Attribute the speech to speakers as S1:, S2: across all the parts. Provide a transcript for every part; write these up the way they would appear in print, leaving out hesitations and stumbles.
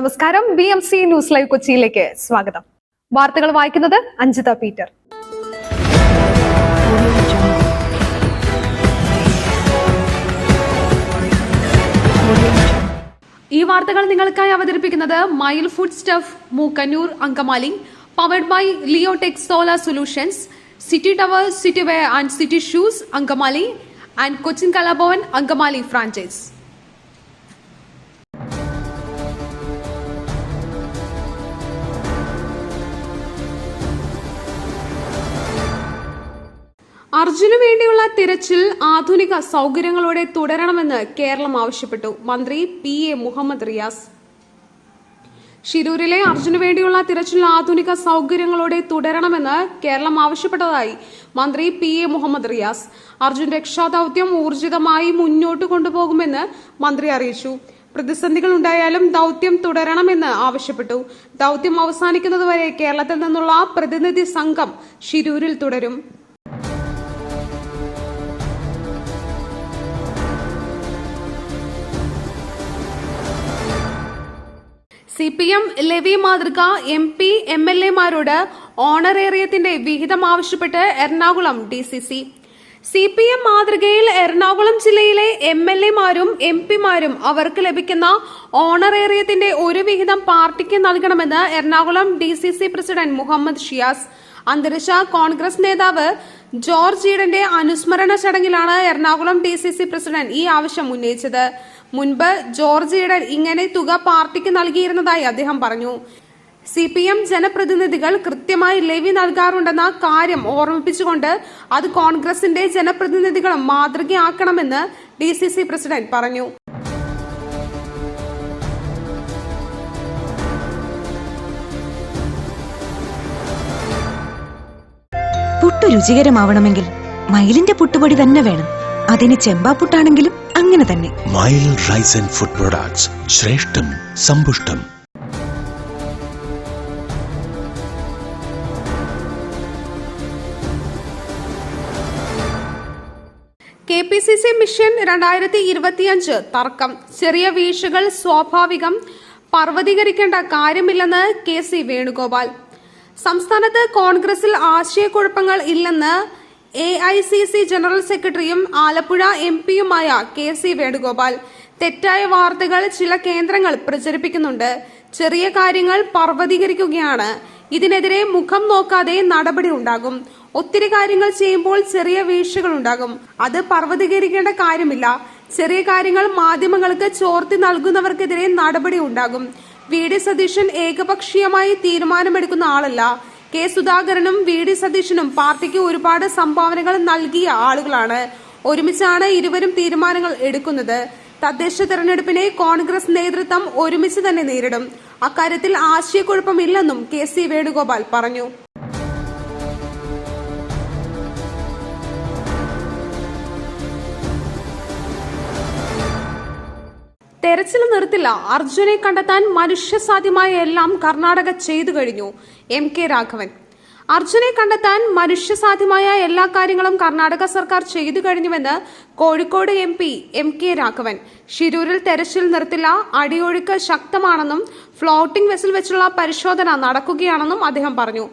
S1: നമസ്കാരം. BMC news live കൊച്ചിയിലേക്ക് സ്വാഗതം. വാർത്തകൾ വായിക്കുന്നത് അഞ്ജിത പീറ്റർ. ഈ വാർത്തകൾ നിങ്ങൾക്കായി അവതരിപ്പിക്കുന്നത് mile food stuff Mookkannoor Angamaly, powered by Leotech solar solutions, city tower, city wear and city shoes Angamaly and Cochin Kalabhavan Angamaly franchise. അർജുനു വേണ്ടിയുള്ള തിരച്ചിൽ ആധുനിക സൗകര്യങ്ങളോടെ തുടരണമെന്ന് കേരളം ആവശ്യപ്പെട്ടു. മന്ത്രി PA മുഹമ്മദ് റിയാസ്. ഷിരൂരിലെ അർജുനു വേണ്ടിയുള്ള തിരച്ചിൽ ആധുനിക സൗകര്യങ്ങളോടെ തുടരണമെന്ന് കേരളം ആവശ്യപ്പെട്ടതായി മന്ത്രി PA മുഹമ്മദ് റിയാസ്. അർജുൻ രക്ഷാദൌത്യം ഊർജിതമായി മുന്നോട്ട് കൊണ്ടുപോകുമെന്ന് മന്ത്രി അറിയിച്ചു. പ്രതിസന്ധികൾ ഉണ്ടായാലും ദൌത്യം തുടരണമെന്ന് ആവശ്യപ്പെട്ടു. ദൌത്യം അവസാനിക്കുന്നതുവരെ കേരളത്തിൽ നിന്നുള്ള പ്രതിനിധി സംഘം ഷിരൂരിൽ തുടരും. CPM ലെവി മാതൃക MP MLA-മാരോട് ഓണറേറിയത്തിന്റെ വിഹിതം ആവശ്യപ്പെട്ട് എറണാകുളം DCC. CPM മാതൃകയിൽ എറണാകുളം ജില്ലയിലെ MLA-മാരും MP-മാരും അവർക്ക് ലഭിക്കുന്ന ഓണറേറിയത്തിന്റെ ഒരു വിഹിതം പാർട്ടിക്ക് നൽകണമെന്ന് എറണാകുളം DCC പ്രസിഡന്റ് മുഹമ്മദ് ഷിയാസ്. അന്തരിച്ച കോൺഗ്രസ് നേതാവ് ജോർജ് ഈഡന്റെ അനുസ്മരണ ചടങ്ങിലാണ് എറണാകുളം DCC പ്രസിഡന്റ് ഈ ആവശ്യം ഉന്നയിച്ചത്. മുൻപ് ജോർജ് ഈഡൻ ഇങ്ങനെ തുക പാർട്ടിക്ക് നൽകിയിരുന്നതായി അദ്ദേഹം പറഞ്ഞു. CPM ജനപ്രതിനിധികൾ കൃത്യമായി ലെവി നൽകാറുണ്ടെന്ന കാര്യം ഓർമ്മിപ്പിച്ചുകൊണ്ട് അത് കോൺഗ്രസിന്റെ ജനപ്രതിനിധികളും മാതൃകയാക്കണമെന്ന് DCC പ്രസിഡന്റ് പറഞ്ഞു.
S2: പുട്ട് രുചികരമാവണമെങ്കിൽ മയിലിന്റെ പുട്ടുപൊടി തന്നെ വേണം. അതിന് ചെമ്പാപ്പുട്ടാണെങ്കിലും അങ്ങനെ തന്നെ.
S3: മയിൽ റൈസ് ആൻഡ് ഫുഡ് പ്രൊഡക്ട്സ്, ശ്രേഷ്ഠം സമ്പുഷ്ടം.
S1: KPCC മിഷൻ 2025 തർക്കം. ചെറിയ വീഴ്ചകൾ സ്വാഭാവികം, പർവ്വതീകരിക്കേണ്ട കാര്യമില്ലെന്ന് KC വേണുഗോപാൽ. സംസ്ഥാനത്ത് കോൺഗ്രസിൽ ആശയക്കുഴപ്പങ്ങൾ ഇല്ലെന്ന് AICC ജനറൽ സെക്രട്ടറിയും ആലപ്പുഴ MP-യുമായ KC വേണുഗോപാൽ. തെറ്റായ വാർത്തകൾ ചില കേന്ദ്രങ്ങൾ പ്രചരിപ്പിക്കുന്നുണ്ട്. ചെറിയ കാര്യങ്ങൾ പർവ്വതീകരിക്കുകയാണ്. ഇതിനെതിരെ മുഖം നോക്കാതെ നടപടി ഉണ്ടാകും. ഒത്തിരി കാര്യങ്ങൾ ചെയ്യുമ്പോൾ ചെറിയ വീഴ്ചകൾ ഉണ്ടാകും. അത് പർവ്വതീകരിക്കേണ്ട കാര്യമില്ല. ചെറിയ കാര്യങ്ങൾ മാധ്യമങ്ങൾക്ക് ചോർത്തി നൽകുന്നവർക്കെതിരെ നടപടി ഉണ്ടാകും. VD സതീശൻ ഏകപക്ഷീയമായി തീരുമാനമെടുക്കുന്ന ആളല്ല. K സുധാകരനും VD സതീശനും പാർട്ടിക്ക് ഒരുപാട് സംഭാവനകൾ നൽകിയ ആളുകളാണ്. ഒരുമിച്ചാണ് ഇരുവരും തീരുമാനങ്ങൾ എടുക്കുന്നത്. തദ്ദേശ തെരഞ്ഞെടുപ്പിനെ കോൺഗ്രസ് നേതൃത്വം ഒരുമിച്ച് തന്നെ നേരിടും. അക്കാര്യത്തിൽ ആശയക്കുഴപ്പമില്ലെന്നും KC വേണുഗോപാൽ പറഞ്ഞു. തെരച്ചിൽ നിർത്തില്ല. അർജുനെ കണ്ടെത്താൻ മനുഷ്യസാധ്യമായ എല്ലാം കർണാടക ചെയ്തു കഴിഞ്ഞു. MK രാഘവൻ. അർജുനെ കണ്ടെത്താൻ മനുഷ്യസാധ്യമായ എല്ലാ കാര്യങ്ങളും കർണാടക സർക്കാർ ചെയ്തു കഴിഞ്ഞുവെന്ന് കോഴിക്കോട് MP MK രാഘവൻ. ഷിരൂരിൽ തെരച്ചിൽ നിർത്തില്ല. അടിയൊഴുക്ക് ശക്തമാണെന്നും ഫ്ലോട്ടിംഗ് വെസൽ വെച്ചുള്ള പരിശോധന നടക്കുകയാണെന്നും അദ്ദേഹം പറഞ്ഞു.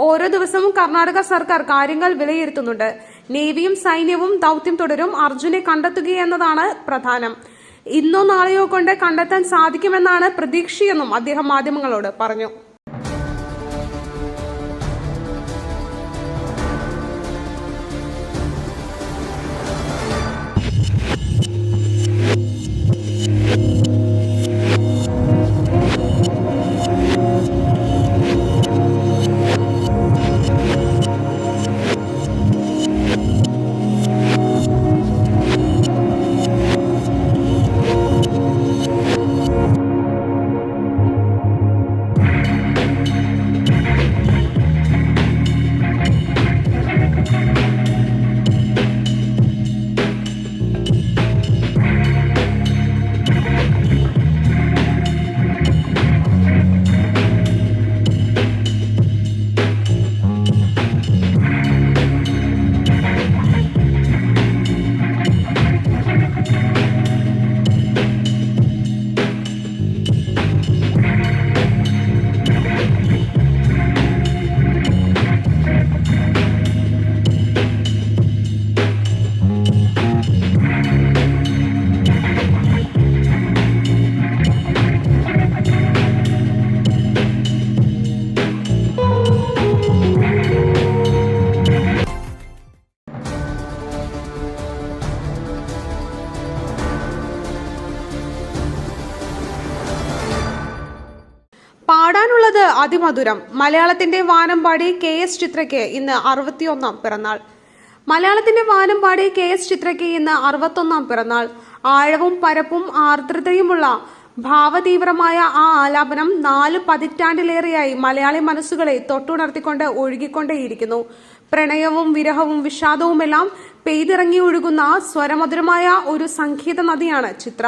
S1: ഓരോ ദിവസവും കർണാടക സർക്കാർ കാര്യങ്ങൾ വിലയിരുത്തുന്നുണ്ട്. നേവിയും സൈന്യവും ദൌത്യം തുടരും. അർജുനെ കണ്ടെത്തുകയെന്നതാണ് പ്രധാനം. ഇന്നോ നാളെയോ കൊണ്ട് കണ്ടെത്താൻ സാധിക്കുമെന്നാണ് പ്രതീക്ഷയെന്നും അദ്ദേഹം മാധ്യമങ്ങളോട് പറഞ്ഞു. അതിമധുരം. മലയാളത്തിന്റെ വാനമ്പാടി KS ചിത്രയ്ക്ക് ഇന്ന് 61ാം പിറന്നാൾ. മലയാളത്തിന്റെ വാനമ്പാടി KS ചിത്രയ്ക്ക് ഇന്ന് 61ാം പിറന്നാൾ. ആഴവും പരപ്പും ആർദ്രതയുമുള്ള ഭാവതീവ്രമായ ആ ആലാപനം 4 പതിറ്റാണ്ടിലേറെയായി മലയാളി മനസ്സുകളെ തൊട്ടുണർത്തിക്കൊണ്ട് ഒഴുകിക്കൊണ്ടേയിരിക്കുന്നു. പ്രണയവും വിരഹവും വിഷാദവുമെല്ലാം പെയ്തിറങ്ങി ഒഴുകുന്ന സ്വരമധുരമായ ഒരു സംഗീത നദിയാണ് ചിത്ര.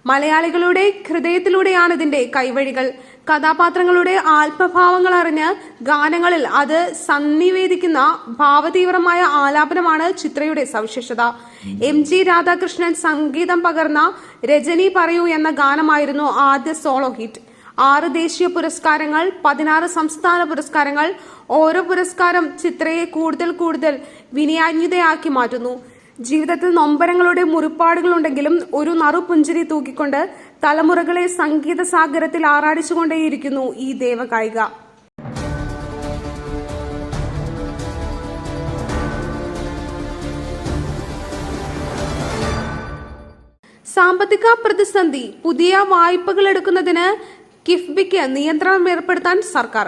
S1: മലയാളികളുടെ ഹൃദയത്തിലൂടെയാണ് ഇതിന്റെ കൈവഴികൾ. കഥാപാത്രങ്ങളുടെ ആത്മഭാവങ്ങൾ അറിഞ്ഞ് ഗാനങ്ങളിൽ അത് സന്നിവേദിക്കുന്ന ഭാവതീവ്രമായ ആലാപനമാണ് ചിത്രയുടെ സവിശേഷത. MG രാധാകൃഷ്ണൻ സംഗീതം പകർന്ന രജനി പറയൂ എന്ന ഗാനമായിരുന്നു ആദ്യ സോളോ ഹിറ്റ്. 6 ദേശീയ പുരസ്കാരങ്ങൾ, 16 സംസ്ഥാന പുരസ്കാരങ്ങൾ. ഓരോ പുരസ്കാരം ചിത്രയെ കൂടുതൽ വിനയാന്വിതയാക്കി മാറ്റുന്നു. ജീവിതത്തിൽ നൊമ്പരങ്ങളുടെ മുറിപ്പാടുകളുണ്ടെങ്കിലും ഒരു നറുപുഞ്ചിരി തൂക്കിക്കൊണ്ട് തലമുറകളെ സംഗീത സാഗരത്തിൽ ആറാടിച്ചുകൊണ്ടേയിരിക്കുന്നു ഈ ദേവഗായിക. സാമ്പത്തിക പ്രതിസന്ധി. പുതിയ വായ്പകൾ എടുക്കുന്നതിന് കിഫ്ബിക്ക് നിയന്ത്രണം ഏർപ്പെടുത്താൻ സർക്കാർ.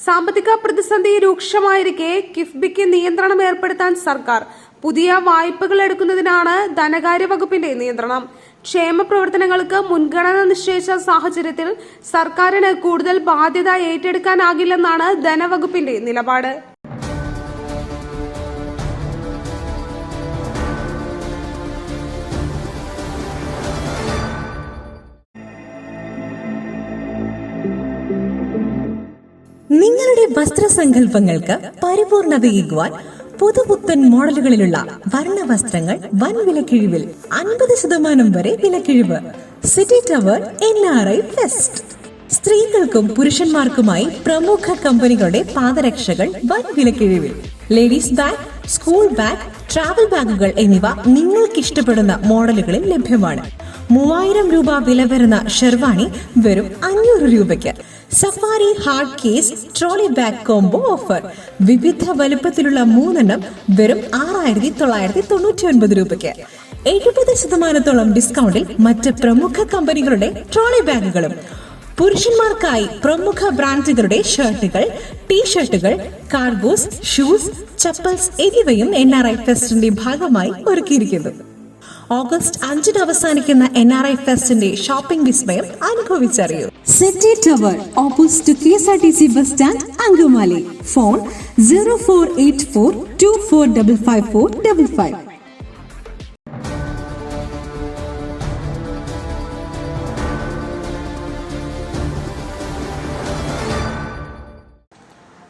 S1: സാമ്പത്തിക പ്രതിസന്ധി രൂക്ഷമായിരിക്കെ കിഫ്ബിക്ക് നിയന്ത്രണം ഏർപ്പെടുത്താൻ സർക്കാർ. പുതിയ വായ്പകൾ എടുക്കുന്നതിനാണ് ധനകാര്യ വകുപ്പിന്റെ നിയന്ത്രണം. ക്ഷേമ പ്രവർത്തനങ്ങൾക്ക് മുൻഗണന നിശ്ചയിച്ച സാഹചര്യത്തിൽ സർക്കാരിന് കൂടുതൽ ബാധ്യത ഏറ്റെടുക്കാനാകില്ലെന്നാണ് ധനവകുപ്പിന്റെ നിലപാട്.
S4: നിങ്ങളുടെ വസ്ത്രസങ്കല്പങ്ങൾക്ക് പരിപൂർണതയേകുവാൻ പുതുപുത്തൻ മോഡലുകളിലുള്ള വർണ്ണവസ്ത്രങ്ങൾ വൻ വിലക്കിഴിവിൽ 50% വരെ വിലക്കിഴിവ്. City tower NRI fest. സ്ത്രീകൾക്കും പുരുഷന്മാർക്കുമായി പ്രമുഖ കമ്പനികളുടെ പാദരക്ഷകൾ വൻ വിലക്കിഴിവിൽ. Ladies bag, school bag, travel ബാഗുകൾ എന്നിവ നിങ്ങൾക്ക് ഇഷ്ടപ്പെടുന്ന മോഡലുകളിൽ ലഭ്യമാണ്. 3000 രൂപ വില വരുന്ന ഷെർവാണി വെറും 500 രൂപയ്ക്ക്. Safari hard case trolley bag combo offer. വിവിധ വലുപ്പത്തിലുള്ള 3 വെറും 6999 രൂപയ്ക്ക്. 70% ഡിസ്കൗണ്ടിൽ മറ്റ് പ്രമുഖ കമ്പനികളുടെ ട്രോളി ബാഗുകളും. പുരുഷന്മാർക്കായി പ്രമുഖ ബ്രാൻഡുകളുടെ ഷർട്ടുകൾ, ടീഷർട്ടുകൾ, കാർഗോസ്, ഷൂസ്, ചപ്പൽസ് എന്നിവയും NRI ഫെസ്റ്റിന്റെ ഭാഗമായി ഒരുക്കിയിരിക്കുന്നു. ഓഗസ്റ്റ് 5 അവസാനിക്കുന്ന NRI ഫെസ്റ്റിന്റെ ഷോപ്പിംഗ് വിസ്മയം അനുഭവിച്ചറിയൂ.
S5: City tower opposite KSRTC bus stand, Angamaly. Phone 0484245555.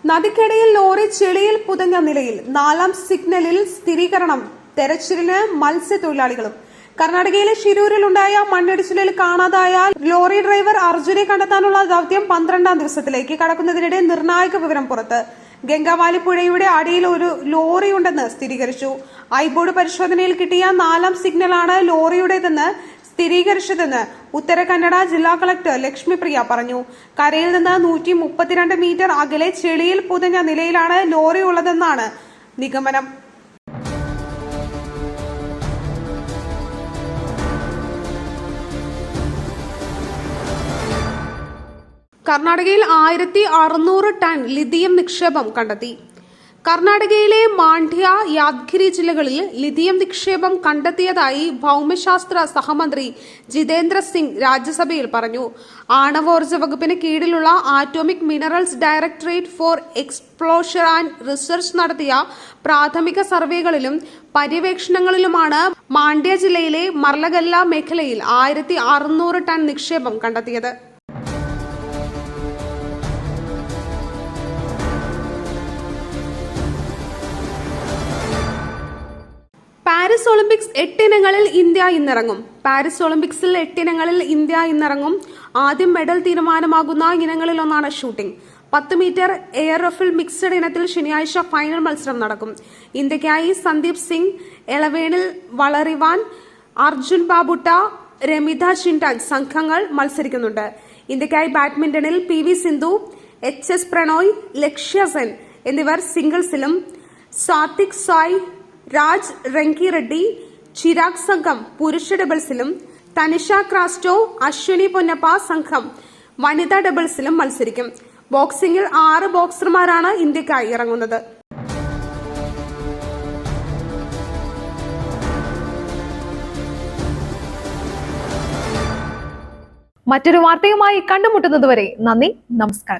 S1: നദിക്കടിയിൽ ലോറി ചെളിയിൽ പുതഞ്ഞ നിലയിൽ. 4ാം സിഗ്നലിൽ സ്ഥിരീകരണം. തെരച്ചിലിന് മത്സ്യത്തൊഴിലാളികളും. കർണാടകയിലെ ഷിരൂരിലുണ്ടായ മണ്ണിടിച്ചിലിൽ കാണാതായ ലോറി ഡ്രൈവർ അർജുനെ കണ്ടെത്താനുള്ള ദൌത്യം 12ാം ദിവസത്തിലേക്ക് കടക്കുന്നതിനിടെ നിർണായക വിവരം പുറത്ത്. ഗംഗാവാലി പുഴയുടെ അടിയിൽ ഒരു ലോറിയുണ്ടെന്ന് സ്ഥിരീകരിച്ചു. ഐബോർഡ് പരിശോധനയിൽ കിട്ടിയ 4ാം സിഗ്നലാണ് ലോറിയുടേതെന്ന് സ്ഥിരീകരിച്ചതെന്ന് ഉത്തര കന്നഡ ജില്ലാ കളക്ടർ ലക്ഷ്മിപ്രിയ പറഞ്ഞു. കരയിൽ നിന്ന് 132 മീറ്റർ അകലെ ചെളിയിൽ പുതഞ്ഞ നിലയിലാണ് ലോറി ഉള്ളതെന്നാണ് നിഗമനം. കർണാടകയിൽ 1600 ടൺ ലിഥിയം നിക്ഷേപം കണ്ടെത്തി. കർണാടകയിലെ മാണ്ഡ്യ, യാദ്ഗിരി ജില്ലകളിൽ ലിഥിയം നിക്ഷേപം കണ്ടെത്തിയതായി ഭൌമശാസ്ത്ര സഹമന്ത്രി ജിതേന്ദ്ര സിംഗ് രാജ്യസഭയിൽ പറഞ്ഞു. ആണവോർജ്ജ വകുപ്പിന് കീഴിലുള്ള atomic minerals directorate four explosion and research നടത്തിയ പ്രാഥമിക സർവേകളിലും പര്യവേക്ഷണങ്ങളിലുമാണ് മാണ്ഡ്യ ജില്ലയിലെ മർലഗല്ല മേഖലയിൽ 1600 ടൺ നിക്ഷേപം കണ്ടെത്തിയത്. പാരീസ് ഒളിമ്പിക്സ് 8 ഇനങ്ങളിൽ ഇന്ത്യ ഇന്നിറങ്ങും. പാരീസ് ഒളിമ്പിക്സിൽ 8 ഇനങ്ങളിൽ ഇന്ത്യ ഇന്നിറങ്ങും. ആദ്യം മെഡൽ തീരുമാനമാകുന്ന ഇനങ്ങളിലൊന്നാണ് shooting. 10 metre air rifle mixed ഇനത്തിൽ ശനിയാഴ്ച ഫൈനൽ മത്സരം നടക്കും. ഇന്ത്യയ്ക്കായി സന്ദീപ് സിംഗ്, എളവേണിൽ വളറിവാൻ, അർജുൻ ബാബുട്ട, രമിത ചിൻഡാൻ സംഘങ്ങൾ മത്സരിക്കുന്നുണ്ട്. ഇന്ത്യയ്ക്കായി ബാഡ്മിന്റണിൽ PV സിന്ധു, HS പ്രണോയ്, ലക്ഷ്യ സെൻ എന്നിവർ സിംഗിൾസിലും, സാത്വിക് സായ്, രാജ് റെങ്കി റെഡ്ഡി, ചിരാഗ് സംഘം പുരുഷ ഡബിൾസിലും, തനിഷ ക്രാസ്റ്റോ, അശ്വിനി പൊന്നപ്പ സംഘം വനിതാ ഡബിൾസിലും മത്സരിക്കും. ബോക്സിംഗിൽ 6 ബോക്സർമാരാണ് ഇന്ത്യക്കായി ഇറങ്ങുന്നത്.
S6: മറ്റൊരു വാർത്തയുമായി കണ്ടുമുട്ടുന്നതുവരെ നന്ദി, നമസ്കാരം.